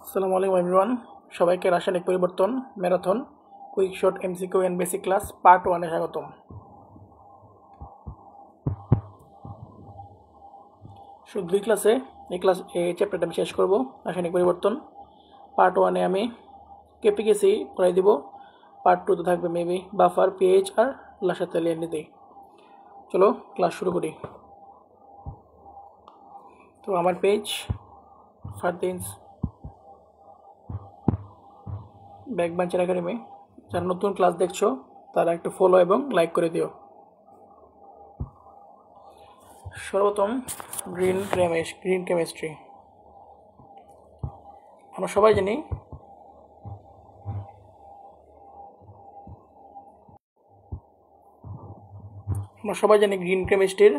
আসসালামু আলাইকুম এভরিওয়ান, সবাইকে রাসায়নিক পরিবর্তন marathon quick short MCQ and basic class part 1 এ স্বাগতম। শুধু 2 ক্লাসে এই চ্যাপ্টারটা আমি শেষ করব। রাসায়নিক পরিবর্তন পার্ট 1 এ আমি কেপিকেসি পড়াই দিব। পার্ট 2 তে থাকবে মেবি বাফার, পিএইচ আর লাসাতে নীতি। চলো ক্লাস শুরু করি। তো আমার পেজ ফারদিনস ব্যাকবেঞ্চার একাডেমি, যারা নতুন ক্লাস দেখছো তারা একটু ফলো এবং লাইক করে দিও। সর্বপ্রথম গ্রিন কেমিস্ট্রি। আমরা সবাই জানি গ্রিন কেমিস্ট্রির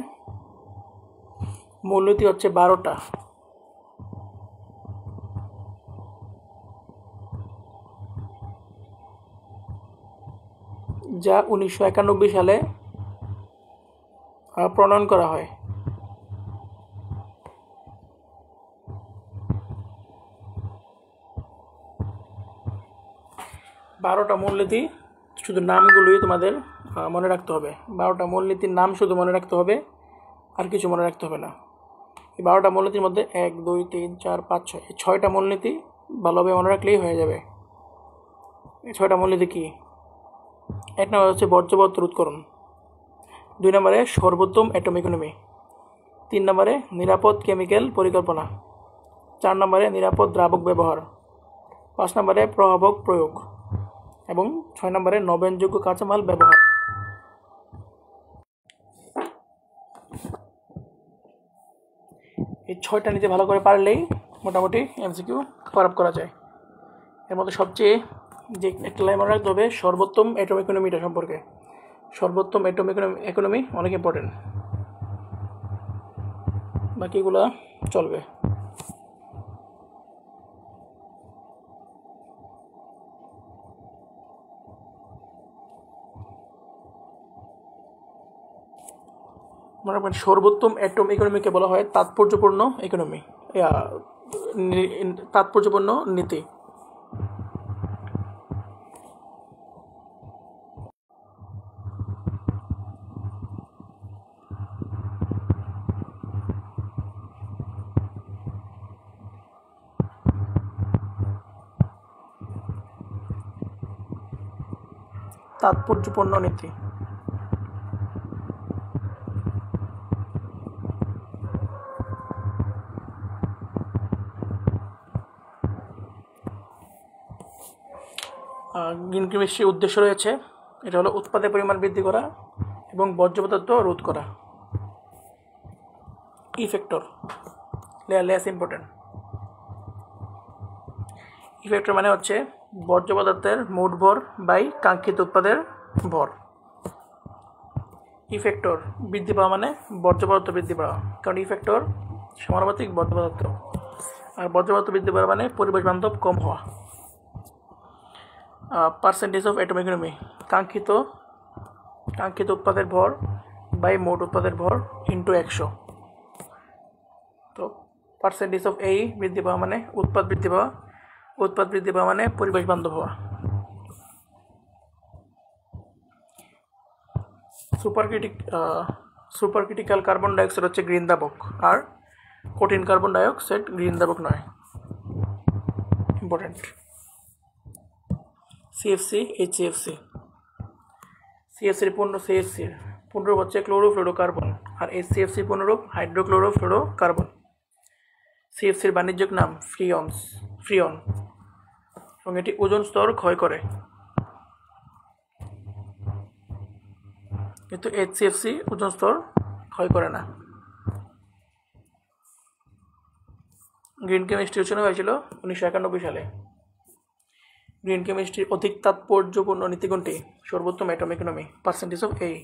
মূলনীতি হচ্ছে 12টা। যা 1991 সালে প্রণয়ন করা হয়। বারোটা মূলনীতি, শুধু নামগুলোই তোমাদের মনে রাখতে হবে। 12টা মূলনীতির নাম শুধু মনে রাখতে হবে, আর কিছু মনে রাখতে হবে না। এই 12টা মূলনীতির মধ্যে 1, 2, 3, 4, 5, 6 এই 6টা মূলনীতি ভালোভাবে মনে রাখলেই হয়ে যাবে। এই 6টা মূলনীতি কি? 1 নম্বর হচ্ছে বর্জ্য পদার্থ রোধকরণ, 2 নম্বরে সর্বোত্তম অ্যাটম ইকোনমি, 3 নম্বরে নিরাপদ কেমিক্যাল পরিকল্পনা, 4 নম্বরে নিরাপদ দ্রাবক ব্যবহার, 5 নম্বরে প্রভাবক প্রয়োগ এবং 6 নম্বরে নবায়নযোগ্য কাঁচামাল ব্যবহার। এই 6টা নিজে ভালো করে পারলেই মোটামুটি এমসিকিউ কভার আপ করা যায়। এর মধ্যে সবচেয়ে যে একটা লাইন মনে রাখতে হবে সর্বোত্তম অ্যাটম ইকোনমিটা সম্পর্কে। সর্বোত্তম অ্যাটম ইকোনমি অনেক ইম্পর্টেন্ট, বাকিগুলো চলবে। মনে রাখবেন সর্বোত্তম অ্যাটম ইকোনমিকে বলা হয় তাৎপর্যপূর্ণ ইকোনমি, তাৎপর্যপূর্ণ নীতি। তাৎপর্যপূর্ণ নীতি। গ্রিন কেমিস্ট্রির উদ্দেশ্য রয়েছে, এটা হলো উৎপাদের পরিমাণ বৃদ্ধি করা এবং বর্জ্য পদার্থ রোধ করা। Effector less important. ইফেক্টর মানে হচ্ছে বর্জ্য পদার্থের মোট ভর বাই কাঙ্ক্ষিত উৎপাদের ভর। ইফেক্টর বৃদ্ধি পাওয়া মানে বর্জ্য পদার্থ বৃদ্ধি পাওয়া, কারণ ইফেক্টর সমানুপাতিক বর্জ্য পদার্থ, আর বর্জ্য পদার্থ বৃদ্ধি পাওয়া মানে পরিবেশ বান্ধব কম হওয়া। পার্সেন্টেজ অফ অ্যাটম ইকোনমি কাঙ্ক্ষিত উৎপাদের ভর বাই মোট উৎপাদের ভর ইন্টু 100। তো পার্সেন্টেজ অফ এই বৃদ্ধি পাওয়া মানে উৎপাদ বৃদ্ধি পাওয়া মানে পরিবেশ বান্ধব হওয়া। সুপারক্রিটিক্যাল কার্বন ডাইঅক্সাইড হচ্ছে গ্রিন দাবক, আর কঠিন কার্বন ডাইঅক্সাইড গ্রিন দাবক নয়। ইম্পর্টেন্ট। CFC, HCFC. সিএফসির পুনরূপ হচ্ছে ক্লোরোফ্লোরোকার্বন, আর এইচসিএফসির পুনরূপ হাইড্রোক্লোরোফ্লোরোকার্বন। সিএফসির বাণিজ্যিক নাম ফ্রিয়ন, এবং এটি ওজোন স্তর ক্ষয় করে, কিন্তু এইচসিএফসি ওজোন স্তর ক্ষয় করে না। গ্রিন কেমিস্ট্রি রচনা হয়েছিল 1991 সালে। গ্রিন কেমিস্ট্রির অধিক তাৎপর্যপূর্ণ নীতি কোনটি? সর্বোত্তম অ্যাটম ইকোনমি, পার্সেন্টেজ অফ এই।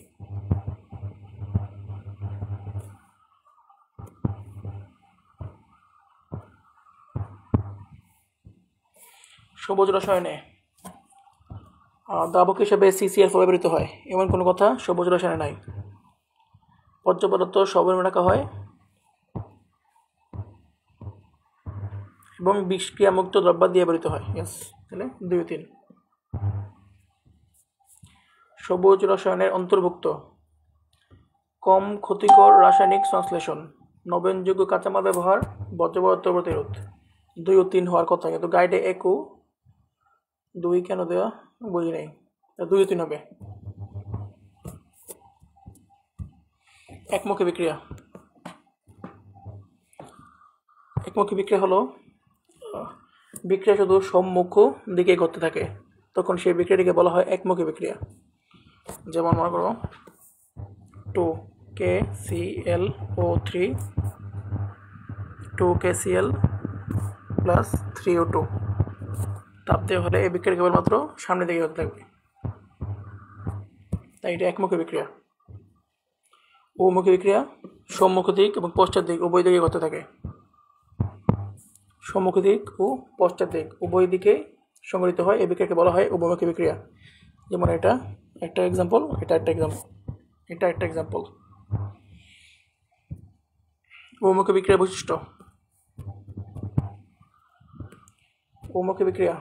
সবুজ রসায়নে দ্রাবক হিসেবে CCl ব্যবহৃত হয়, এমন কোনো কথা সবুজ রসায়নে নাই। বর্জ্য পদার্থ সর্বনিম্ন রাখা হয় এবং বিষক্রিয়ামুক্ত দ্রব্য দিয়ে ব্যবহৃত হয়। ইয়েস, তাহলে 2 3। সবুজ রসায়নের অন্তর্ভুক্ত কম ক্ষতিকর রাসায়নিক সংশ্লেষণ, নবায়নযোগ্য কাঁচামাল ব্যবহার, বর্জ্য পদার্থ প্রতিরোধ। 2 ও 3 হওয়ার কথা, কিন্তু গাইডে 1 ও 2 কেন দেওয়া বুঝি নাই, 2 ও 3 হবে। একমুখী বিক্রিয়া। একমুখী বিক্রিয়া হলো বিক্রিয়া শুধু সম্মুখ দিকে ঘটতে থাকে, তখন সেই বিক্রিয়াটিকে বলা হয় একমুখী বিক্রিয়া। যেমন মনে করো 2KClO3 2KCl প্লাস 3O2 তাপ দেওয়া হলে এই বিক্রিয়া কেবলমাত্র সামনের দিকে হতে থাকবে, তাই এটা একমুখী বিক্রিয়া। বহুমুখী বিক্রিয়া সম্মুখ দিক এবং পশ্চাৎ দিক উভয় দিকে ঘটতে থাকে। সম্মুখ দিক ও পশ্চাৎ দিক উভয় দিকে সংঘটিত হয়, এই বিক্রিয়াকে বলা হয় উভয়মুখী বিক্রিয়া। যেমন এটা একটা এক্সাম্পল, এটা একটা এক্সাম্পল, এটা একটা এক্সাম্পল। বহুমুখী বিক্রিয়ার বৈশিষ্ট্য। বহুমুখী বিক্রিয়া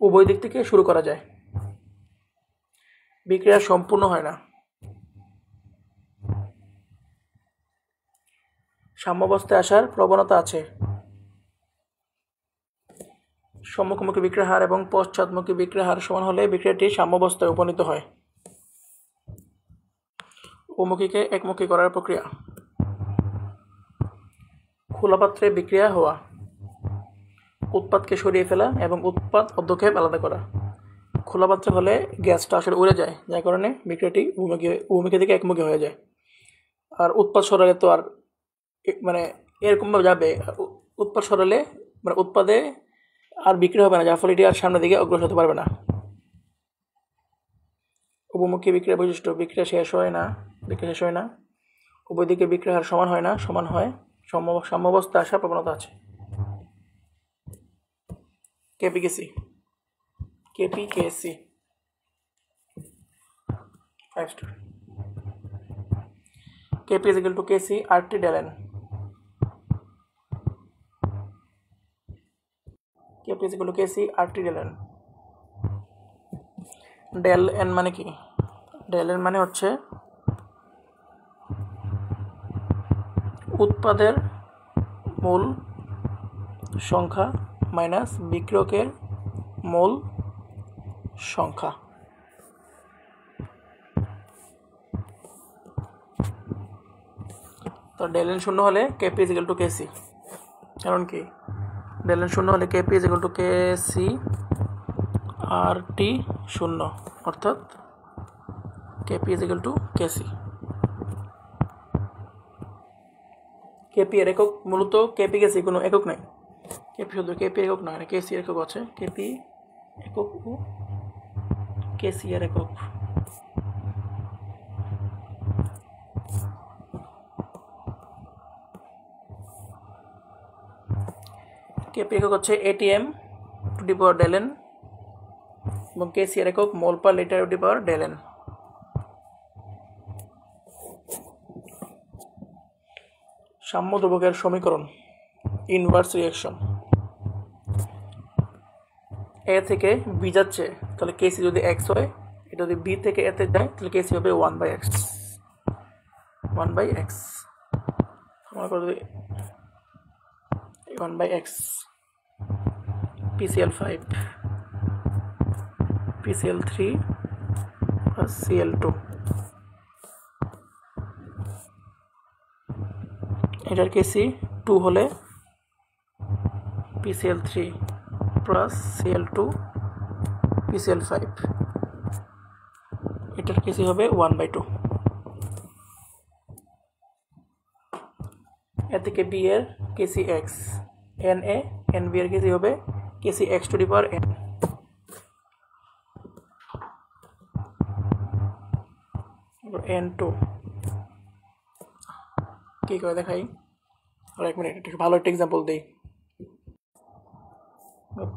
উভয় দিক থেকে শুরু করা যায়, বিক্রিয়া সম্পূর্ণ হয় না, সাম্যাবস্থায় আসার প্রবণতা আছে, সম্মুখমুখী বিক্রিয়ার হার এবং পশ্চাৎমুখী বিক্রিয়ার হার সমান হলে বিক্রিয়াটি সাম্যাবস্থায় উপনীত হয়। বহুমুখীকে একমুখী করার প্রক্রিয়া। খোলা পাত্রে বিক্রিয়া হওয়া, উৎপাদকে সরিয়ে ফেলা এবং উৎপাদ অধ্যক্ষেপ আলাদা করা। খোলা পাত্রে হলে গ্যাসটা আসলে উড়ে যায়, যার কারণে বিক্রিয়াটি বহুমুখী থেকে একমুখী হয়ে যায়। আর উৎপাদ সরালে তো আর মানে এরকমভাবে যাবে, উৎপাদ সরালে মানে উৎপাদে আর বিক্রি হবে না, যার ফলে এটি আর সামনের দিকে অগ্রসর হতে পারবে না। উভমুখী বিক্রিয়ার বৈশিষ্ট্য। বিক্রিয়া শেষ হয় না, উভয় দিকে বিক্রিয়ার হার সমান হয় না, সমান হয়, সাম্যাবস্থা আসার প্রবণতা আছে। কেপিকেসি 5 star. Kp is equal to Kc RT del N. Kp is equal to Kc RT del N. del N মানে কি? del N মানে হচ্ছে উৎপাদের মোল সংখ্যা মাইনাস বিক্রিয়কের মোল সংখ্যা। তো del N শূন্য হলে Kp is equal to Kc, কারণ কি del N শূন্য হলে Kp is equal to Kc RT শূন্য, অর্থাৎ Kp is equal to Kc। Kp এর একক মূলত Kp Kc কোনো একক নাই, Kp শুধু Kp একক নয়, Kc এর একক আছে, Kp একক ও Kc এর একক। Kp একক হচ্ছে ATM to the power del N এবং Kc এর একক mole per litre to the power del N। সাম্য ধ্রুবকের সমীকরণ, ইনভার্স রিঅ্যাকশন। এ থেকে বি যাচ্ছে, তাহলে Kc যদি x হয়, এটা যদি বি থেকে এতে যায় তাহলে Kc হবে 1/x। মনে করো যদি 1/x PCl5 PCl3 plus Cl2, এটার Kc 2 হলে PCl3 plus Cl2 PCl5, এটার Kc হবে 1/2। এ থেকে বি এর Kcx Na Nb এর Kc হবে Kcx two the power n। n2 কি করে দেখাই, আর এক মিনিট একটু ভালো একটা এক্সাম্পল দিই।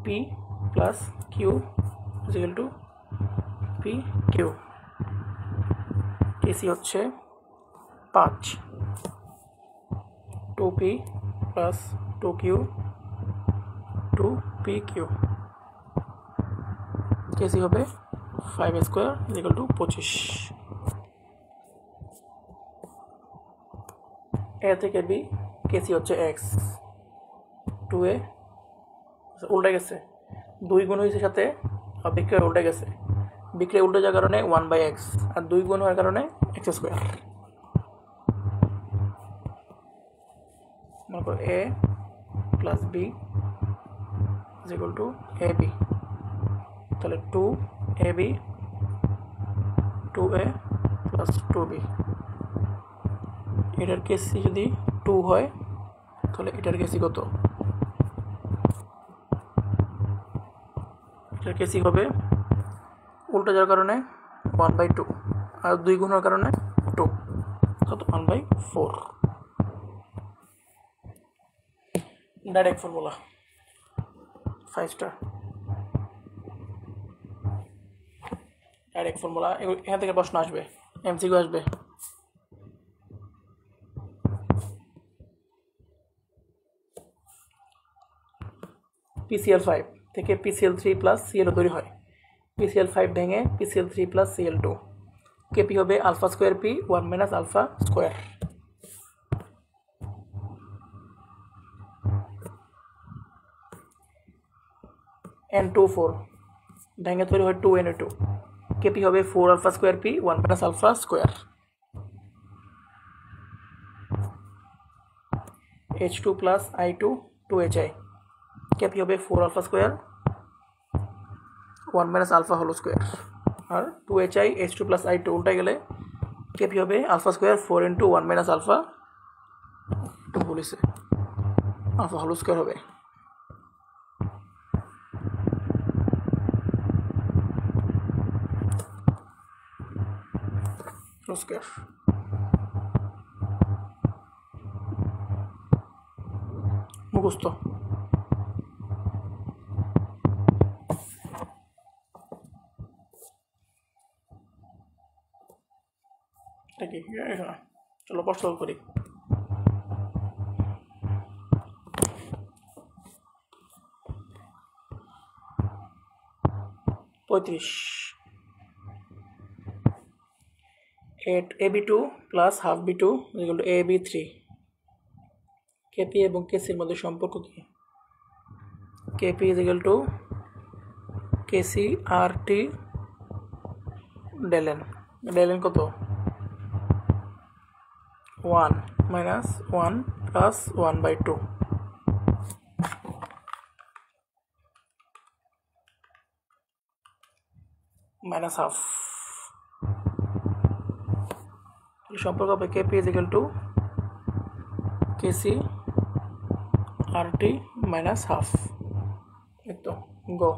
p plus q is equal to pq। Kc হচ্ছে 5, 2p plus 2q to P Q. KC হবে 5a² = 25। এ থেকে বি, কেসি হচ্ছে এক্স, 2a উল্টে গেছে, 2 গুণ হয়েছে সাথে, বিক্রিয়া উল্টে গেছে, বিক্রিয়া উল্টে যাওয়ার কারণে 1/x, আর 2 গুণ হওয়ার কারণে x²। মনে করো a প্লাস b = ab, তাহলে 2ab 2a প্লাস 2b। এটার কেসি যদি 2 হয় তাহলে এটার কেসি কত? এটার কেসি হবে উল্টো যাওয়ার কারণে 1/2, আর 2 গুণ হওয়ার কারণে 2, কত? 1/4। Direct formula 5 star direct formula. এখান থেকে প্রশ্ন আসবে, এমসিকিউ আসবে। PCl5 থেকে PCl3 প্লাস Cl তৈরি হয়। PCl5 ভেঙে PCl3 প্লাস Cl2, কেপি হবে alpha square P 1 minus alpha square. N24 ভেঙে তৈরি হয় 2NO2, কেপি হবে 4 alpha square P 1 minus alpha square. H2 plus I2 2HI, KP হবে 4 alpha square 1 minus alpha whole square, আর 2HI H2 plus I2 উল্টে গেলে KP হবে alpha square 4 into 1 minus alpha, একটু বলেছে আলফা হোল স্কোয়ার হবে। Square মুখস্থ। কি চলো প্রশ্ন করি। 35 AB2 plus half B2 = AB3, KP এবং কেসির মধ্যে সম্পর্ক কি? কেপি = কেসি আর টি ডেলেন। ডেলেন কত? 1 মাইনাস 1 প্লাস 1/2 মাইনাস হাফ। সম্পর্ক হবে কেপি = কেসি আর টি মাইনাস হাফ। তো গো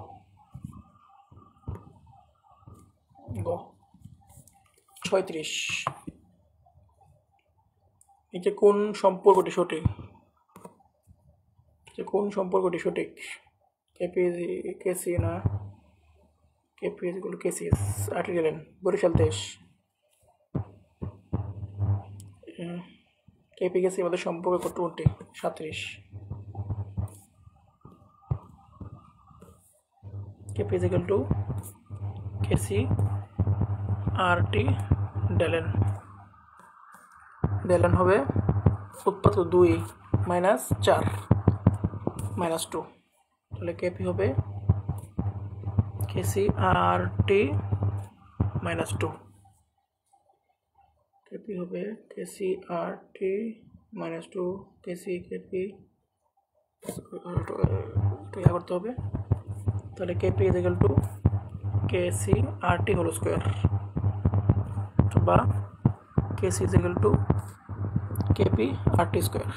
36 এটা কোন সম্পর্কটি সঠিক? কোন সম্পর্কটি সঠিক? কেপি কেসি না, কেপি = কেসি আর্টি গেলেন বরিশাল 23। কেপি কেসির মধ্যে সম্পর্ক কত? 37। কেপি = কেসি আর টি ডেলেন। ডেলেন হবে উৎপাদক 2 মাইনাস 4 মাইনাস 2, তাহলে কেপি হবে কেসি আর টি মাইনাস 2, কেপি হবে কেসি আর টি মাইনাস 2, কেসি কেপি করতে হবে, তাহলে কেপি = কেসি আর টি হোল স্কোয়ার, বা কেসি = কেপি আর টি স্কোয়ার।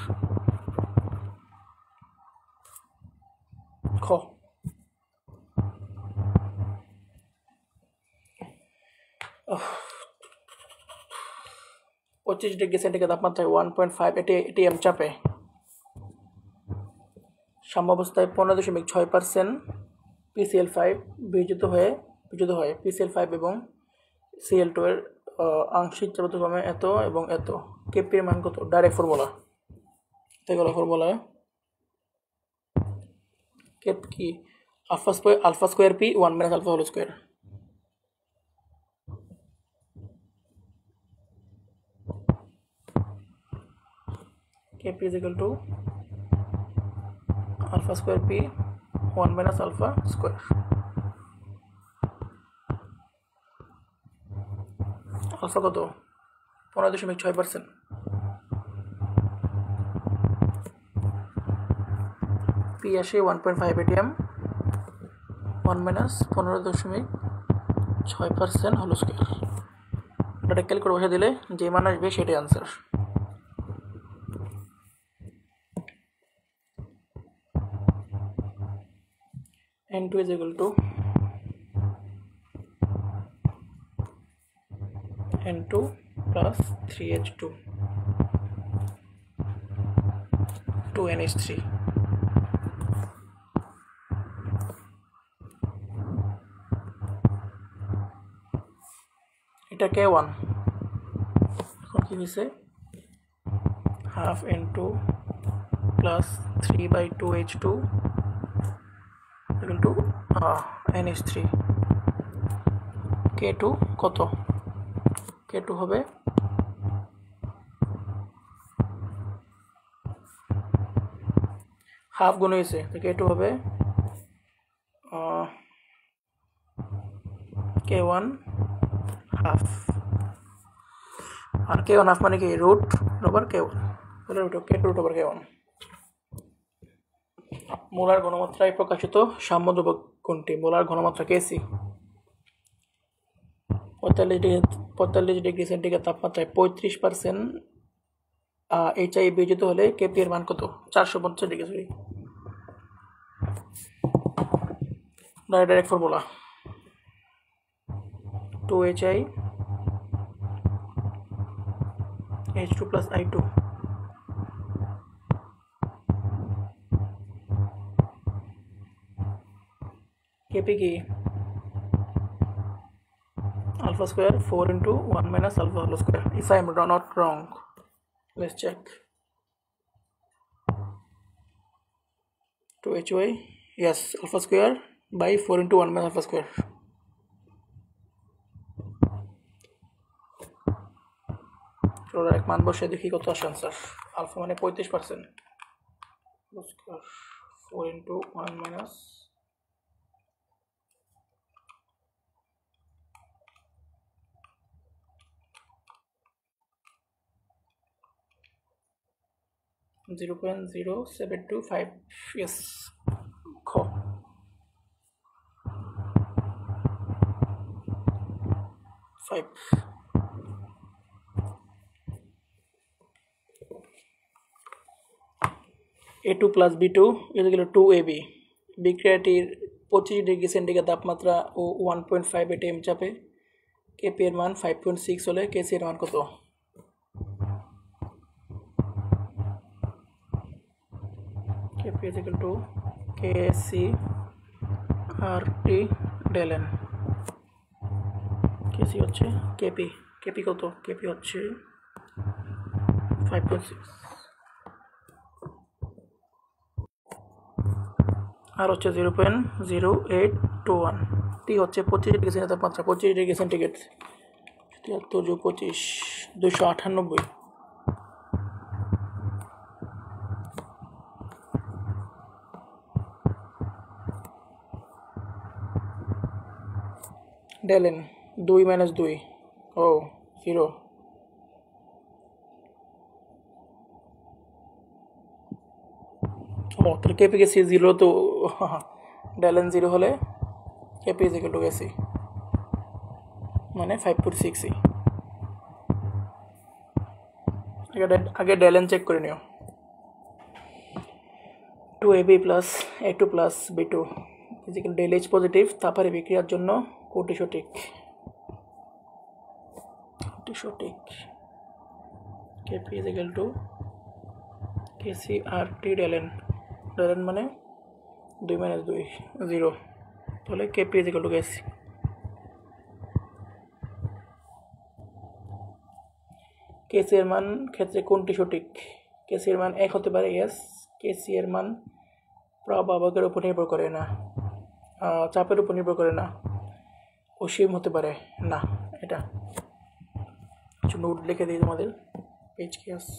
খ 25 ডিগ্রি সেন্টিগ্রেড তাপমাত্রায় 1.5 ATM চাপে সাম্যাবস্থায় 15.6% PCl5 বিয়োজিত হয়। PCl5 এবং Cl2 এর আংশিক চাপাত ক্রমে এত এবং এত। কেপির মান কত? Direct formula. ফর্মুলা কেপ কি alpha square P 1 minus alpha whole square. Kp is equal to alpha square p 1 minus alpha square. Alpha কত 15.6%। পি আসে 1.5 ATM 1 minus 15.6% হোল স্কোয়ার। এটা ক্যালকুলেটর বসে দিলে যে মান আসবে সেটাই answer. N2 is equal to N2 plus 3H2 2NH3। এটা K1 এখন কি হয়েছে half N2 plus 3/2H2 equal to NH3। K2 কত K2 হবে হাফ গুণ হয়েছে তো K2 হবে K1 হাফ আর K1 হাফ মানে কি রুট ওভার K1 তাহলে K2 root over K1। Molar ঘনমাত্রায় প্রকাশিত সাম্য ধ্রুবক কোনটি? মোলার ঘনমাত্রা Kc 45 ডিগ্রি সেন্টিগ্রেড তাপমাত্রায় 35% HI বিয়োজিত হলে Kp এর মান কত? 450 degree sorry direct formula 2HI H2 plus I2 Kp কি alpha square 4 into 1 minus alpha whole square if I am not wrong. Let's check 2HY yes alpha square by 4 into 1 minus alpha square। চলো এক মান বসে দেখি কত আসে answer. Alpha মানে 35% 4 into 1 minus 0.0725 yes খ five. A2 plus B2 is equal to 2AB বিক্রিয়াটির 25 degree centigrade তাপমাত্রা ও 1.5 ATM চাপে Kp এর মান 5.6 হলে Kc এর মান কত? Kp is equal to Kc RT del N। Kc হচ্ছে Kp কত? Kp হচ্ছে 5.6 আর হচ্ছে 0.0821। টি হচ্ছে 25 ডিগ্রি সেন্টিগ্রেড তাপমাত্রা 25 ডিগ্রি সেন্টিগ্রেড 73 যোগ 25 298। ডেলেন 2 মাইনাস 2 ও 0 তোর Kp কে 0 তো ডেলেন 0 হলে Kp is equal to Kc মানে 5.6। আগে ডেলেন চেক করে নিও 2AB plus A2 plus B2 is equal to del H positive তারপরে বিক্রিয়ার জন্য কোটি সঠিক Kp is equal to Kc RT del N মানে 2 minus 2 0 তাহলে Kp is equal to Kc। Kc এর মান ক্ষেত্রে কোনটি সঠিক? Kc এর মান 1 হতে পারে yes Kc এর মান প্রভাবের উপর নির্ভর করে না, চাপের উপর নির্ভর করে না, অসীম হতে পারে না। এটা কিছু নোট লিখে দিই তোমাদের, পেজ কি আছে।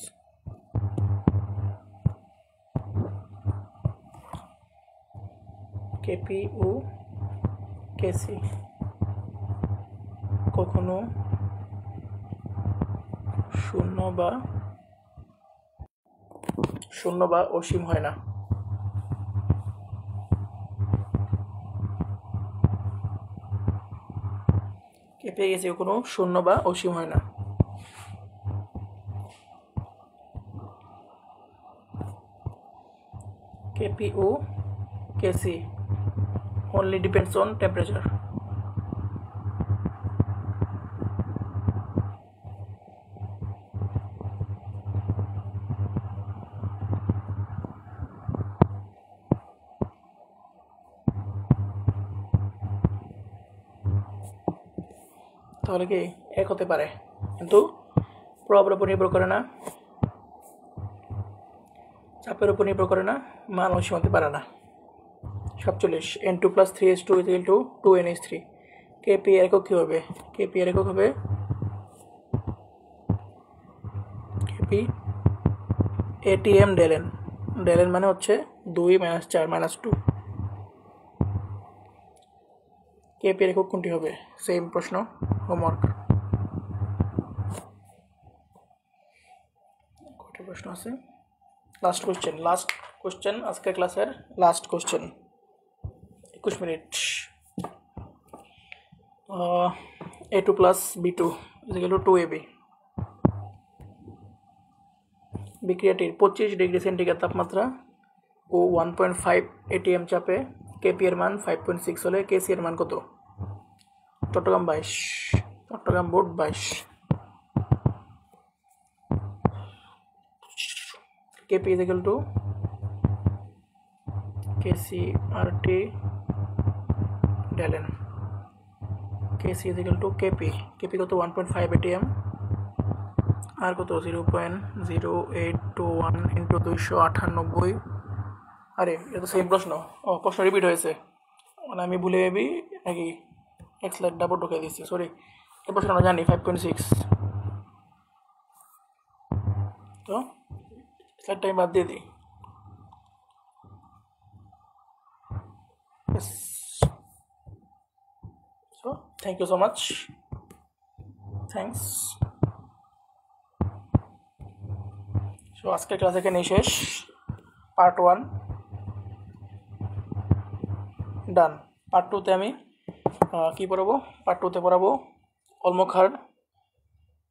কেপি ও কেসি কখনো শূন্য বা অসীম হয় না। কেপি কেসি কখনো শূন্য বা অসীম হয় না। কেপি ও KC only depends on temperature. তাহলে কি এক হতে পারে, কিন্তু প্রভাবের উপর নির্ভর করে না, চাপের উপর নির্ভর করে না, মান অসীম হতে পারে না। 47 N2 + 3H2 = 2NH3। কেপি এর একক কী হবে? কেপি এর একক হবে কেপি ATM ডেলেন। ডেলেন মানে হচ্ছে 2 - 4 - 2। কেপি এর একক কোনটি হবে? সেম প্রশ্ন, হোমওয়ার্ক। কয়টা প্রশ্ন আছে? লাস্ট কোশ্চেন আজকের ক্লাসের last question, 21 minute. A2 + B2 = 2AB। বিক্রিয়াটির 25 degree centigrade তাপমাত্রা ও 1.5 ATM চাপে কেপি এর মান 5.6 হলে কেসি এর মান কত? চট্টগ্রাম বোর্ড 22। কেপি = কেসি RT ডেলেন। কেসি = কেপি কত? 1.5 ATM আর কত? 0.0821 × 298। আরে এটা তো সেম প্রশ্ন। প্রশ্ন রিপিট হয়েছে, মানে আমি ভুলে যাবি নাকি এক স্লাইড ডাবল ঢুকে দিচ্ছি, সরি। এই প্রশ্ন আমরা জানি 5.6, তো স্লাইডটা আমি বাদ দিয়ে দিই। So thank you so much, thanks. So আজকের ক্লাস এখানেই শেষ, পার্ট 1 ডান। পার্ট 2তে আমি কী পড়াবো? পার্ট 2তে পড়াবো অলমক্ষার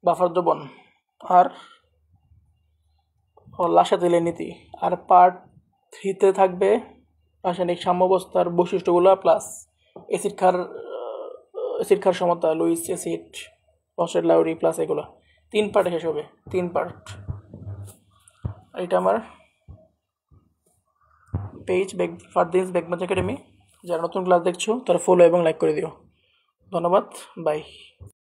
বাফার দ্রবণ আর লাসা তেলের নীতি। আর পার্ট 3তে থাকবে রাসায়নিক সাম্যাবস্থার বৈশিষ্ট্যগুলো প্লাস অ্যাসিড ক্ষার সমতা, লুইস অ্যাসিড, রসের লাউরি প্লাস এগুলো 3 পার্টে শেষ হবে, 3 পার্ট। এটা আমার পেজ ফারদিনস বেগমজ একাডেমি। যারা নতুন ক্লাস দেখছো তারা ফলো এবং লাইক করে দিও। ধন্যবাদ, বাই।